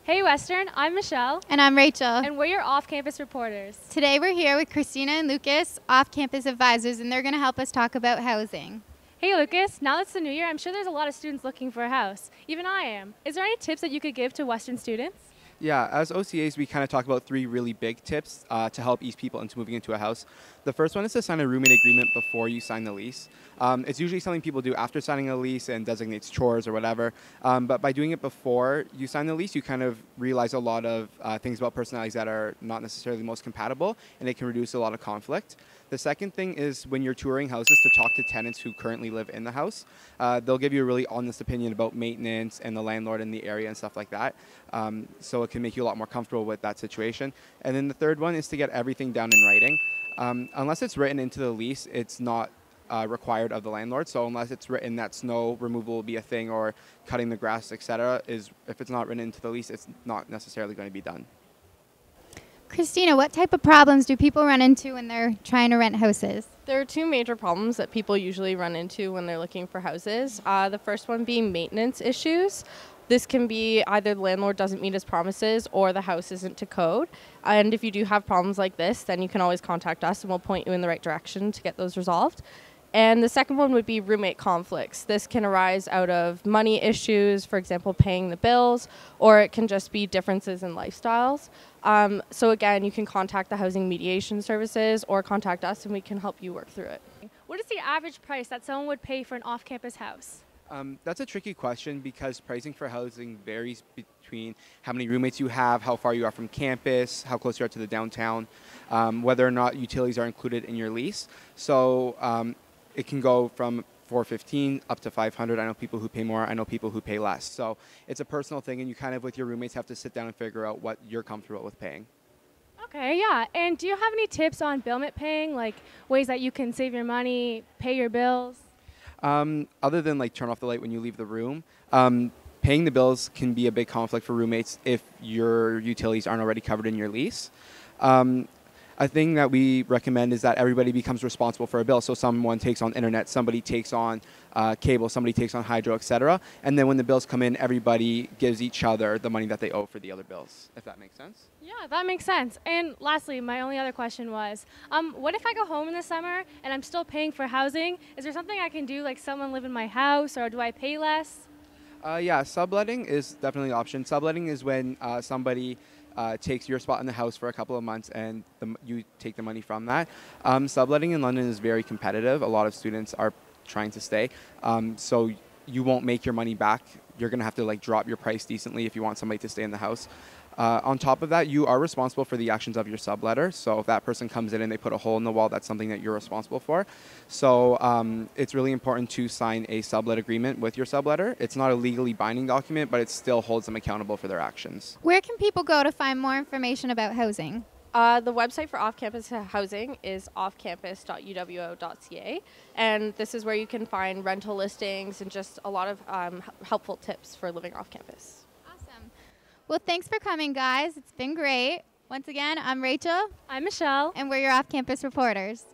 Hey Western, I'm Michelle. And I'm Rachel. And we're your off-campus reporters. Today we're here with Christina and Lucas, off-campus advisors, and they're going to help us talk about housing. Hey Lucas, now that it's the new year, I'm sure there's a lot of students looking for a house. Even I am. Is there any tips that you could give to Western students? Yeah, as OCAs, we kind of talk about three really big tips to help ease people into moving into a house. The first one is to sign a roommate agreement before you sign the lease. It's usually something people do after signing a lease and designates chores or whatever. But by doing it before you sign the lease, you kind of realize a lot of things about personalities that are not necessarily the most compatible, and it can reduce a lot of conflict. The second thing is when you're touring houses to talk to tenants who currently live in the house. They'll give you a really honest opinion about maintenance and the landlord in the area and stuff like that. So it can make you a lot more comfortable with that situation. And then the third one is to get everything down in writing. Unless it's written into the lease, it's not required of the landlord. So unless it's written that snow removal will be a thing or cutting the grass, etc., if it's not written into the lease, it's not necessarily going to be done. Christina, what type of problems do people run into when they're trying to rent houses? There are two major problems that people usually run into when they're looking for houses. The first one being maintenance issues. This can be either the landlord doesn't meet his promises or the house isn't to code. And if you do have problems like this, then you can always contact us and we'll point you in the right direction to get those resolved. And the second one would be roommate conflicts. This can arise out of money issues, for example, paying the bills, or it can just be differences in lifestyles. So again, you can contact the housing mediation services or contact us and we can help you work through it. What is the average price that someone would pay for an off-campus house? That's a tricky question because pricing for housing varies between how many roommates you have, how far you are from campus, how close you are to the downtown, whether or not utilities are included in your lease. So it can go from $415 up to $500. I know people who pay more. I know people who pay less. So it's a personal thing, and you kind of, with your roommates, have to sit down and figure out what you're comfortable with paying. Okay, yeah. And do you have any tips on bailment paying, like ways that you can save your money, pay your bills? Other than like turn off the light when you leave the room, paying the bills can be a big conflict for roommates if your utilities aren't already covered in your lease. A thing that we recommend is that everybody becomes responsible for a bill. So someone takes on internet, somebody takes on cable, somebody takes on hydro, etc. And then when the bills come in, everybody gives each other the money that they owe for the other bills, if that makes sense. Yeah, that makes sense. And lastly, my only other question was, what if I go home in the summer and I'm still paying for housing? Is there something I can do, like someone live in my house, or do I pay less? Yeah, subletting is definitely an option. Subletting is when somebody takes your spot in the house for a couple of months and you take the money from that. Subletting in London is very competitive. A lot of students are trying to stay. So you won't make your money back. You're going to have to like drop your price decently if you want somebody to stay in the house. On top of that, you are responsible for the actions of your subletter. So if that person comes in and they put a hole in the wall, that's something that you're responsible for. So it's really important to sign a sublet agreement with your subletter. It's not a legally binding document, but it still holds them accountable for their actions. Where can people go to find more information about housing? The website for off-campus housing is offcampus.uwo.ca, and this is where you can find rental listings and just a lot of helpful tips for living off-campus. Awesome. Well, thanks for coming, guys. It's been great. Once again, I'm Rachel. I'm Michelle. And we're your off-campus reporters.